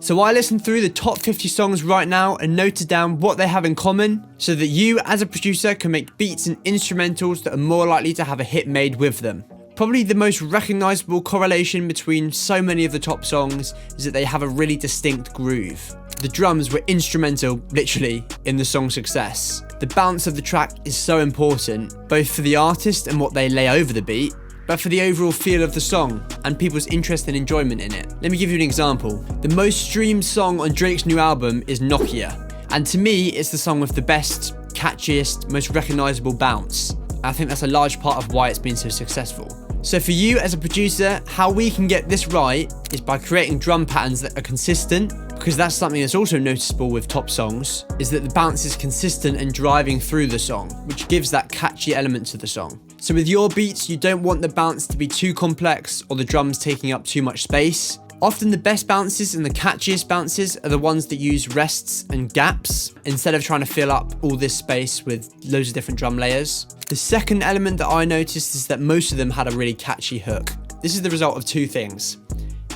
So I listened through the top 50 songs right now and noted down what they have in common so that you as a producer can make beats and instrumentals that are more likely to have a hit made with them. Probably the most recognizable correlation between so many of the top songs is that they have a really distinct groove. The drums were instrumental, literally, in the song's success. The bounce of the track is so important, both for the artist and what they lay over the beat, but for the overall feel of the song and people's interest and enjoyment in it. Let me give you an example. The most streamed song on Drake's new album is Nokia, and to me, it's the song with the best, catchiest, most recognizable bounce. I think that's a large part of why it's been so successful. So for you as a producer, how we can get this right is by creating drum patterns that are consistent, because that's something that's also noticeable with top songs, is that the bounce is consistent and driving through the song, which gives that catchy element to the song. So with your beats, you don't want the bounce to be too complex or the drums taking up too much space. Often the best bounces and the catchiest bounces are the ones that use rests and gaps instead of trying to fill up all this space with loads of different drum layers. The second element that I noticed is that most of them had a really catchy hook. This is the result of two things: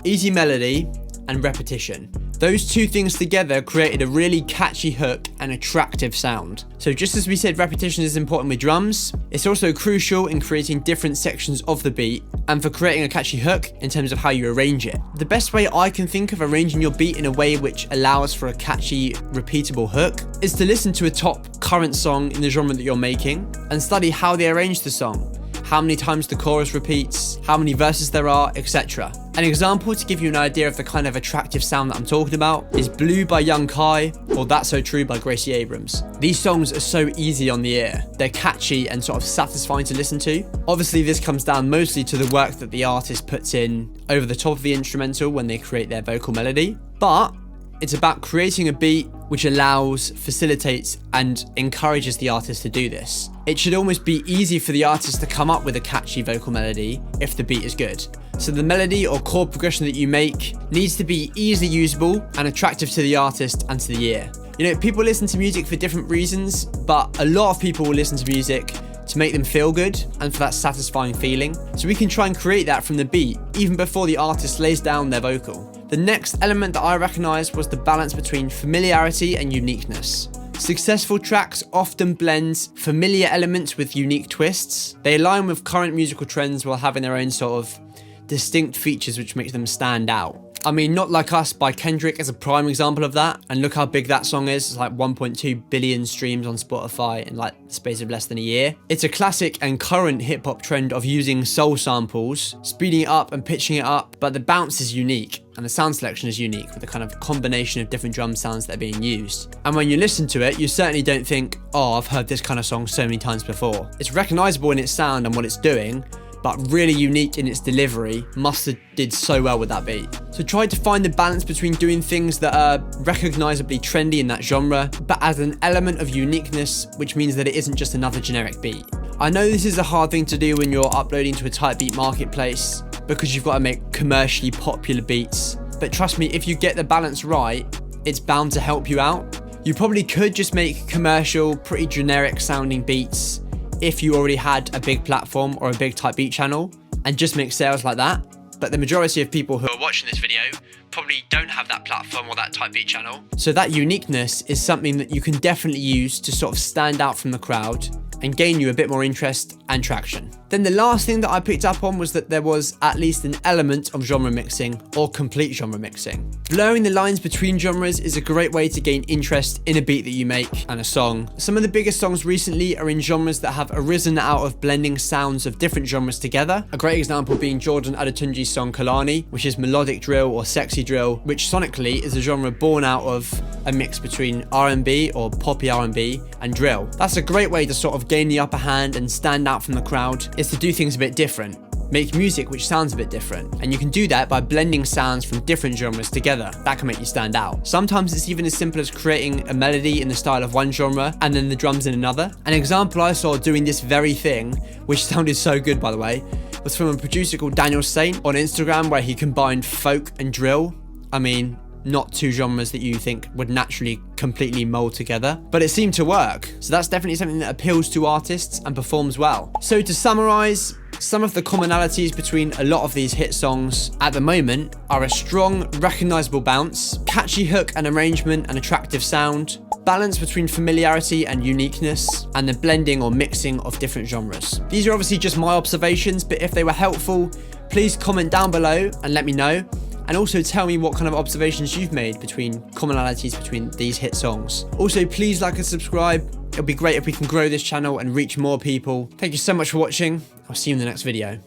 easy melody and repetition. Those two things together created a really catchy hook and attractive sound. So just as we said repetition is important with drums, it's also crucial in creating different sections of the beat and for creating a catchy hook in terms of how you arrange it. The best way I can think of arranging your beat in a way which allows for a catchy, repeatable hook is to listen to a top current song in the genre that you're making and study how they arrange the song, how many times the chorus repeats, how many verses there are, etc. An example to give you an idea of the kind of attractive sound that I'm talking about is Blue by Young Kai or That's So True by Gracie Abrams. These songs are so easy on the ear. They're catchy and sort of satisfying to listen to. Obviously this comes down mostly to the work that the artist puts in over the top of the instrumental when they create their vocal melody, but it's about creating a beat which allows, facilitates, and encourages the artist to do this. It should almost be easy for the artist to come up with a catchy vocal melody if the beat is good. So the melody or chord progression that you make needs to be easily usable and attractive to the artist and to the ear. You know, people listen to music for different reasons, but a lot of people will listen to music to make them feel good and for that satisfying feeling. So we can try and create that from the beat, even before the artist lays down their vocal. The next element that I recognised was the balance between familiarity and uniqueness. Successful tracks often blend familiar elements with unique twists. They align with current musical trends while having their own sort of distinct features which make them stand out. I mean, Not Like Us by Kendrick is a prime example of that, and look how big that song is. It's like 1.2 billion streams on Spotify in like the space of less than a year. It's a classic and current hip-hop trend of using soul samples, speeding it up and pitching it up, but the bounce is unique and the sound selection is unique with the kind of combination of different drum sounds that are being used. And when you listen to it, you certainly don't think, oh, I've heard this kind of song so many times before. It's recognisable in its sound and what it's doing, but really unique in its delivery. Mustard did so well with that beat. So try to find the balance between doing things that are recognisably trendy in that genre, but as an element of uniqueness, which means that it isn't just another generic beat. I know this is a hard thing to do when you're uploading to a tight beat marketplace, because you've got to make commercially popular beats. But trust me, if you get the balance right, it's bound to help you out. You probably could just make commercial, pretty generic sounding beats if you already had a big platform or a big type beat channel and just make sales like that. But the majority of people who are watching this video probably don't have that platform or that type beat channel. So that uniqueness is something that you can definitely use to sort of stand out from the crowd and gain you a bit more interest and traction. Then the last thing that I picked up on was that there was at least an element of genre mixing or complete genre mixing. Blurring the lines between genres is a great way to gain interest in a beat that you make and a song. Some of the biggest songs recently are in genres that have arisen out of blending sounds of different genres together. A great example being Jordan Adetunji's song Kalani, which is melodic drill or sexy drill, which sonically is a genre born out of a mix between R&B or poppy R&B and drill. That's a great way to sort of gain the upper hand and stand out from the crowd, is to do things a bit different. Make music which sounds a bit different. And you can do that by blending sounds from different genres together. That can make you stand out. Sometimes it's even as simple as creating a melody in the style of one genre and then the drums in another. An example I saw doing this very thing, which sounded so good by the way, was from a producer called Daniel Saint on Instagram, where he combined folk and drill. I mean, not two genres that you think would naturally completely mold together, but it seemed to work. So that's definitely something that appeals to artists and performs well. So to summarize, Some of the commonalities between a lot of these hit songs at the moment are a strong, recognizable bounce, catchy hook and arrangement and attractive sound, balance between familiarity and uniqueness, and the blending or mixing of different genres. These are obviously just my observations, but if they were helpful, please comment down below and let me know. And also tell me what kind of observations you've made between commonalities between these hit songs. Also, please like and subscribe. It'll be great if we can grow this channel and reach more people. Thank you so much for watching. I'll see you in the next video.